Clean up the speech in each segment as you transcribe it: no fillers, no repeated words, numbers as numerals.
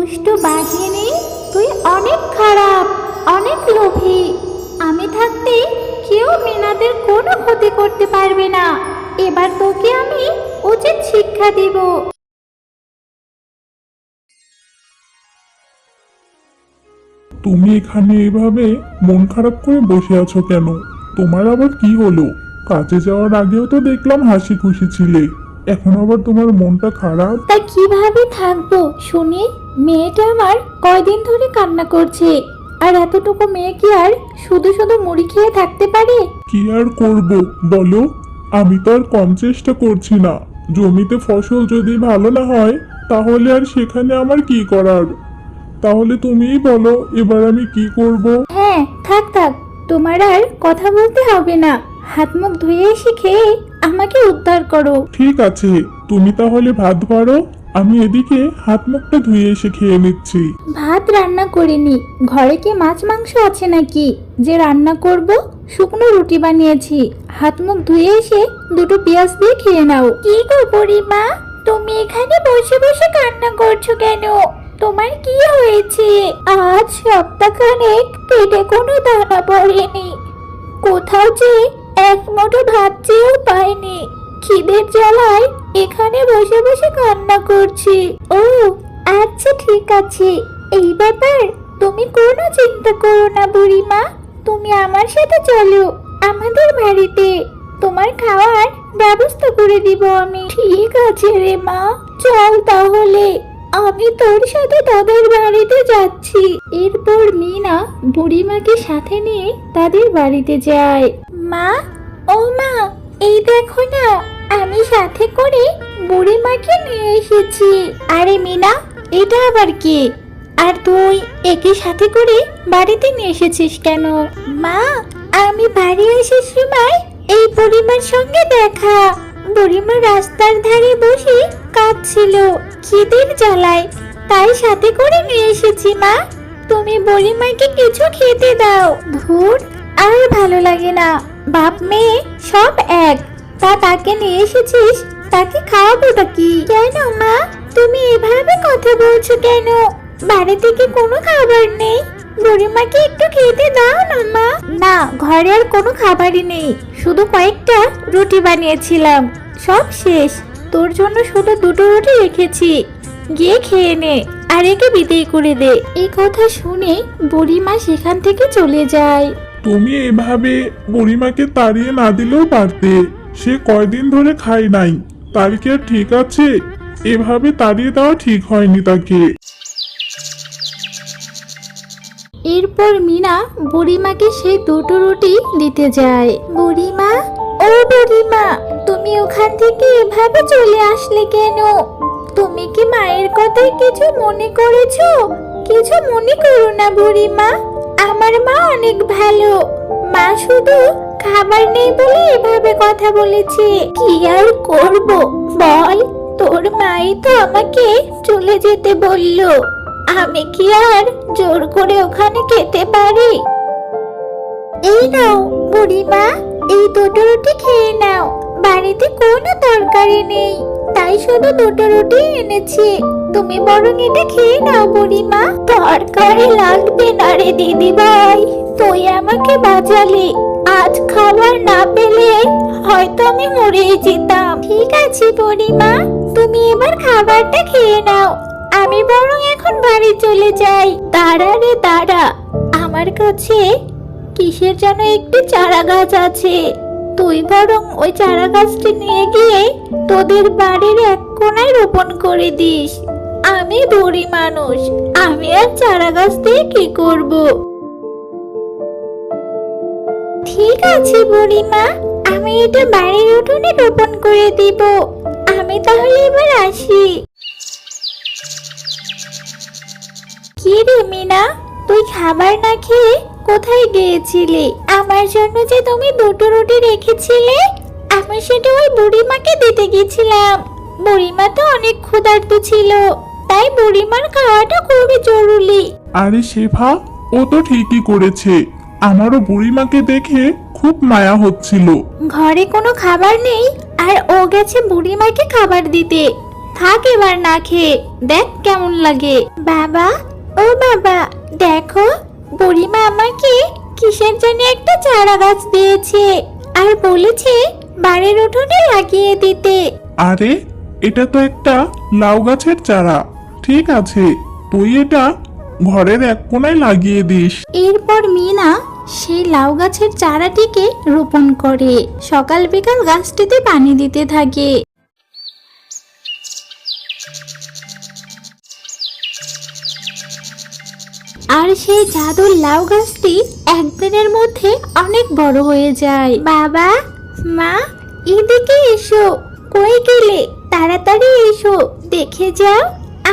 দুষ্টু বাঘিনী, তুই অনেক খারাপ, অনেক লোভী। আমি থাকতে কেউ মিনাদের কোনো ক্ষতি করতে পারবে না। এবার তোকে আমি উচিত শিক্ষা দিব। তুমি এখানে এভাবে মন খারাপ করে বসে আছো কেন? তোমার আবার কি হলো? কাজে যাওয়ার আগেও তো দেখলাম হাসি খুশি ছিলে, এখন আবার তোমার মনটা খারাপ? তা কিভাবে থাকবো শুনি? মেয়েটা আমার কয়দিন ধরে কান্না করছে, আর এতটুকু মেয়ে কি আর শুধু শুধু মুড়ি খেয়ে থাকতে পারে? কি আর করব বলো? আমি তো আর কম চেষ্টা করছি না। জমিতে ফসল যদি ভালো না হয় তাহলে আর সেখানে আমার কি করার? তাহলে তুমিই বলো এবার আমি কি করব? হ্যাঁ, থাক থাক, তোমার আর কথা বলতে হবে না। হাত মুখ ধুয়ে এসে খেয়ে আমাকে উদ্ধার করো। ঠিক আছে, তুমি তাহলে ভাত বাড়ো, আমি এদিকে হাত মুখটা ধুয়ে এসে খেয়ে নিচ্ছি। ভাত রান্না করিনি। ঘরে কি মাছ মাংস আছে নাকি যে রান্না করব? শুকনো রুটি বানিয়েছি। হাত মুখ ধুয়ে এসে দুটো পেঁয়াজ দিয়ে খেয়ে নাও। কি গো বুড়িমা, তুমি এখানে বসে বসে কান্না করছো কেন? তোমার কি হয়েছে? আজ সপ্তাহখানেক পেটে কোনো দানা পড়েনি, কোথাও যে এক মুঠো ভাত চেয়েও পাইনি। খিদের জ্বালায় এখানে বসে বসে কান্না করছি। ও আচ্ছা, ঠিক আছে, এই ব্যাপার। তুমি কোনো চিন্তা করো না বুড়িমা, তুমি আমার সাথে চলো আমাদের বাড়িতে। তোমার খাওয়ার ব্যবস্থা করে দিব আমি। ঠিক আছে রে মা, চল তাহলে, আমি তোর সাথে তোদের বাড়িতে যাচ্ছি। এরপর মিনা বুড়িমাকে সাথে নিয়ে তাদের বাড়িতে যায়। মা, ও মা, এই দেখো না, আমি সাথে করে বুড়িমাকে নিয়ে এসেছি। আরে মিনা, এটা আবার কে? আর তুই একে সাথে করে বাড়িতে নিয়ে এসেছিস কেন? মা, আমি বাড়ি আসার সময় এই বুড়িমার সঙ্গে দেখা। বুড়িমা রাস্তার ধারে বসে কাঁদছিল খিদের জ্বালায়, তাই সাথে করে নিয়ে এসেছি। মা, তুমি বুড়িমাকে কিছু খেতে দাও। ধুর, আর ভালো লাগে না, বাপ মেয়ে সব এক। তা তাকে নিয়ে এসেছিস, তাকে খাওয়াবোটা কি? কেন মা, তুমি এভাবে কথা বলছো কেন? বাড়িতে কি কোনো খাবার নেই? বুড়িমাকে একটু খেতে দাও না মা। না, ঘরে আর কোনো খাবারই নেই, শুধু কয়েকটা রুটি বানিয়েছিলাম, সব শেষ। তোর জন্য শুধু দুটো রুটি রেখেছি, গিয়ে খেয়ে নে, আর একে বিদায় করে দে। এই কথা শুনে বুড়িমা সেখান থেকে চলে যায়। তুমি এভাবে বুড়িমাকে তাড়িয়ে না দিলেও পারতে, সে কয়দিন ধরে খাই নাই, তার কি আর ঠিক আছে? এভাবে তাড়িয়ে দেওয়া ঠিক হয়নি তাকে। এরপর মিনা বুড়িমাকে সেই দুটো রুটি দিতে যায়। বুড়িমা, ও বুড়িমা, তুমি ওখান থেকে এভাবে চলে আসলে কেন? তুমি কি মায়ের কথায় কিছু মনে করেছো? কিছু মনে করো না বুড়িমা, আমার মা অনেক ভালো। মা শুধু খাবার নেই বলে এভাবে কথা বলেছে। কি আর করব বল, তোর মাই তো আমাকে চলে যেতে বললো। আমি কি আর জোর করে ওখানে খেতে পারি? এই নাও বুড়িমা, এই দুটো রুটি খেয়ে নাও। বাড়িতে কোনো তরকারি নেই, তাই শুধু দুটো রুটি এনেছি। তুমি বরং এটা খেয়ে নাও বুড়িমা। তরকারি লাগবে না রে দিদি ভাই, তুই আমাকে বাঁচালি। আজ খাবার না পেলে হয়তো আমি মরেই যেতাম। ঠিক আছে বুড়িমা, তুমি এবার খাবারটা খেয়ে নাও, আমি বরং এখন বাড়ি চলে যাই। দাঁড়া রে দাঁড়া, আমার কাছে কিসের যেন একটি চারা গাছ আছে। তুই বরং ওই চারা গাছটি নিয়ে গিয়ে তোদের বাড়ির এক কোণায় রোপণ করে দিস। আমি বুড়ি মানুষ, আমি আর চারা গাছ দিয়ে কি করব? ঠিক আছে বুড়িমা, আমি এটা বাড়ির উঠোনে রোপণ করে দিব। আমি তাহলে এবার আসি। কি রে মিনা, তুই খাবার না খেয়ে কোথায় গিয়েছিলি? আমার জন্য যে তুমি দুটো রুটি রেখেছিলে, আমি সেটা ওই বুড়িমাকে দিতে গেছিলাম। বুড়িমা তো অনেক ক্ষুধার্ত ছিল, তাই বুড়িমার খাওয়াটা খুবই জরুরি। আরে শেফা, ও তো ঠিকই করেছে, আমারও বুড়িমাকে দেখে খুব মায়া হচ্ছিল। ঘরে কোনো খাবার নেই আর ও গেছে বুড়িমাকে খাবার দিতে। থাক এবার না খেয়ে, দেখ কেমন লাগে। বাবা, ও বাবা, দেখো বুড়িমা আমাকে কিসের জন্য একটা চারা গাছ দিয়েছে আর বলেছে বাড়ির উঠোনে লাগিয়ে দিতে। আরে, এটা তো একটা লাউ গাছের চারা। ঠিক আছে, তুই এটা ঘরের এক কোণায় লাগিয়ে দিস। এরপর মিনা সেই লাউ গাছের চারাটিকে রোপণ করে সকাল বিকাল গাছটিতে পানি দিতে থাকে। আর সেই জাদুর লাউ গাছটি একদিনের মধ্যে অনেক বড় হয়ে যায়। বাবা, মা, এদিকে এসো। কই গেলে? তাড়াতাড়ি এসো, দেখে যাও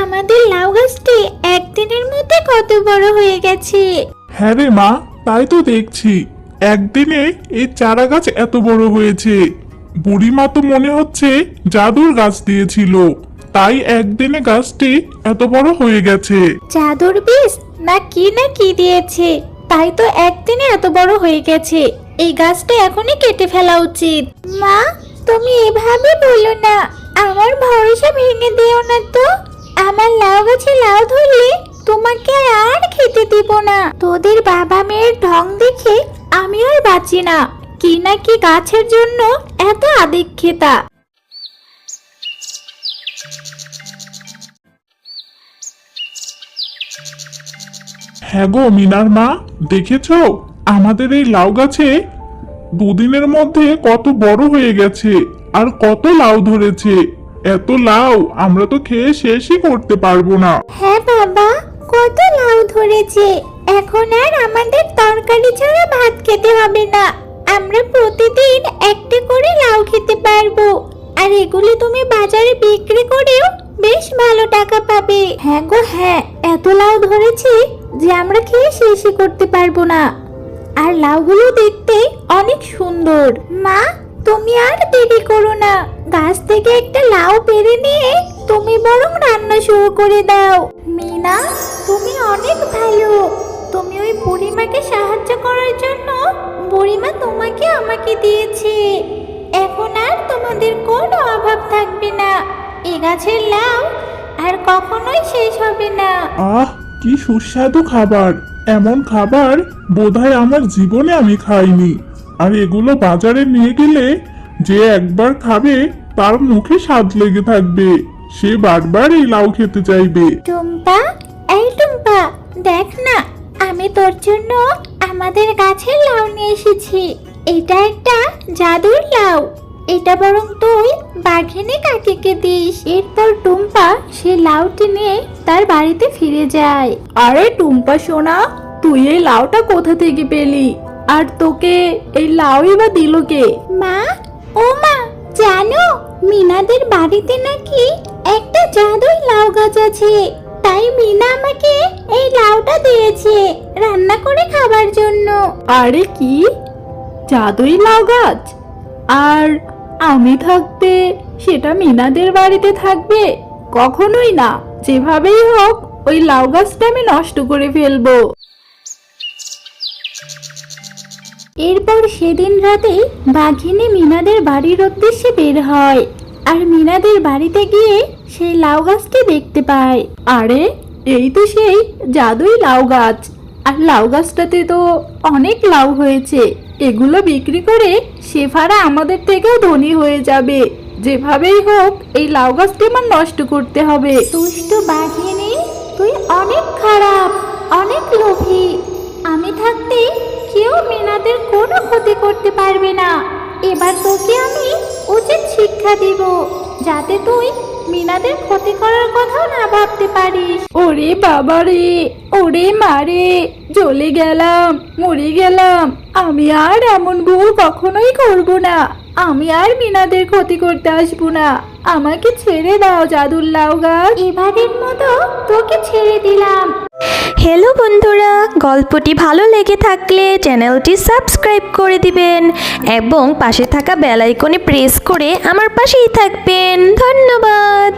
আমাদের লাউ গাছটি একদিনের মধ্যে কত বড় হয়ে গেছে। হ্যাঁ রে মা, তাই তো দেখছি। একদিনে এই চারা গাছ এত বড় হয়েছে। বুড়িমা তো মনে হচ্ছে জাদুর গাছ দিয়েছিল, তাই একদিনে গাছটি এত বড় হয়ে গেছে। জাদুর বীজ না কি দিয়েছে, তাই তো একদিনে এত বড় হয়ে গেছে। এই গাছটা এখনই কেটে ফেলা উচিত। মা, তুমি এভাবে বলো না, আমার ভরসা ভেঙে দিও না তো। আমার লাউ গাছে লাউ ধরলে তোমাকে আর খেতে দিব না। তোদের বাবা মেয়ের ঢং দেখে আমি আর বাঁচি না। কি না কি গাছের জন্য এত আদিক্ষেতা। হ্যাঁ গো মিনার মা, দেখেছো আমাদের এই লাউ গাছে দুদিনের মধ্যে কত বড় হয়ে গেছে আর কত লাউ ধরেছে। এত লাউ আমরা তো খেয়ে শেষই করতে পারবো না। হ্যাঁ বাবা, কত লাউ ধরেছে। এখন আর আমাদের তরকারি ছাড়া ভাত খেতে হবে না। আমরা প্রতিদিন একটা করে লাউ খেতে পারবো। আর এগুলি তুমি বাজারে বিক্রি করেও বেশ ভালো টাকা পাবে। হ্যাঁ গো হ্যাঁ, এত লাউ ধরেছে যে আমরা খেয়ে শেষই করতে পারবো না। আর লাউগুলো দেখতে অনেক সুন্দর। মা, তুমি আর দেরি করো না, গাছ থেকে একটা লাউ পেড়ে নিয়ে তুমি বরং রান্না শুরু করে দাও। মিনা, তুমি অনেক ভালো। তুমি ওই বুড়িমাকে সাহায্য করার জন্য বুড়িমা তোমাকে আমাকে দিয়েছে। এখন আর তোমাদের কোনো অভাব থাকবে না। এ গাছের লাউ আর কখনোই শেষ হবে না। আহ, কি সুস্বাদু খাবার! এমন খাবার বোধহয় আমার জীবনে আমি খাইনি। আর এগুলো বাজারে নিয়ে গেলে যে একবার খাবে তার মুখে স্বাদ লেগে থাকবে, সে বারবার এই লাউ খেতে চাইবে। টুম্পা, এই টুম্পা, দেখ না, আমি তোর জন্য আমাদের গাছের লাউ নিয়ে এসেছি। এটা একটা জাদুর লাউ। এটা বরং তুই বাঘিনী কাকিকে দিস। এরপর টুম্পা সে লাউটি নিয়ে তার বাড়িতে ফিরে যায়। আরে টুম্পা সোনা, তুই এই লাউটা কোথা থেকে পেলি? আর তোকে এই লাউই বা দিল কে? মা, ও মা, জানো মিনাদের বাড়িতে নাকি একটা জাদুই লাউ গাছ আছে। তাই মিনা আমাকে এই লাউটা দিয়েছে রান্না করে খাবার জন্য। আরে কি, জাদুই লাউ গাছ? আর আমি থাকতে সেটা মিনাদের বাড়িতে থাকবে? কখনোই না। যেভাবেই হোক ওই লাউ গাছটা আমি নষ্ট করে ফেলবো। এরপর সেদিন রাতে বাঘিনী মিনাদের বাড়ির উদ্দেশ্যে বের হয়। আর মিনাদের বাড়িতে গিয়ে সেই লাউ গাছটি দেখতে পায়। আরে, এই তো সেই জাদুই লাউ গাছ। আর লাউ গাছটাতে তো অনেক লাউ হয়েছে। এগুলো বিক্রি করে শেফারা আমাদের থেকেও ধনী হয়ে যাবে। যেভাবেই হোক এই লাউ গাছটি আমার নষ্ট করতে হবে। দুষ্টু বাঘিনী, তুই অনেক খারাপ, অনেক লোভী। আমি থাকতে কেউ মিনাদের কোনো ক্ষতি করতে পারবে না। এবার তোকে আমি উচিত শিক্ষা দিব, যাতে তুই মিনাদের ক্ষতি করার কথাও না ভাবতে পারিস। ওরে বাবা রে, ওরে মারে, জ্বলে গেলাম, মরে গেলাম। আমি আর এমন ভুল কখনোই করব না। আমি আর মিনাদের ক্ষতি করতে আসবো না। আমাকে ছেড়ে দাও জাদুর লাউ গাছ। এবারের মতো তোকে ছেড়ে দিলাম। হ্যালো বন্ধুরা, গল্পটি ভালো লেগে থাকলে চ্যানেলটি সাবস্ক্রাইব করে দিবেন এবং পাশে থাকা বেল আইকনে প্রেস করে আমার পাশেই থাকবেন। ধন্যবাদ।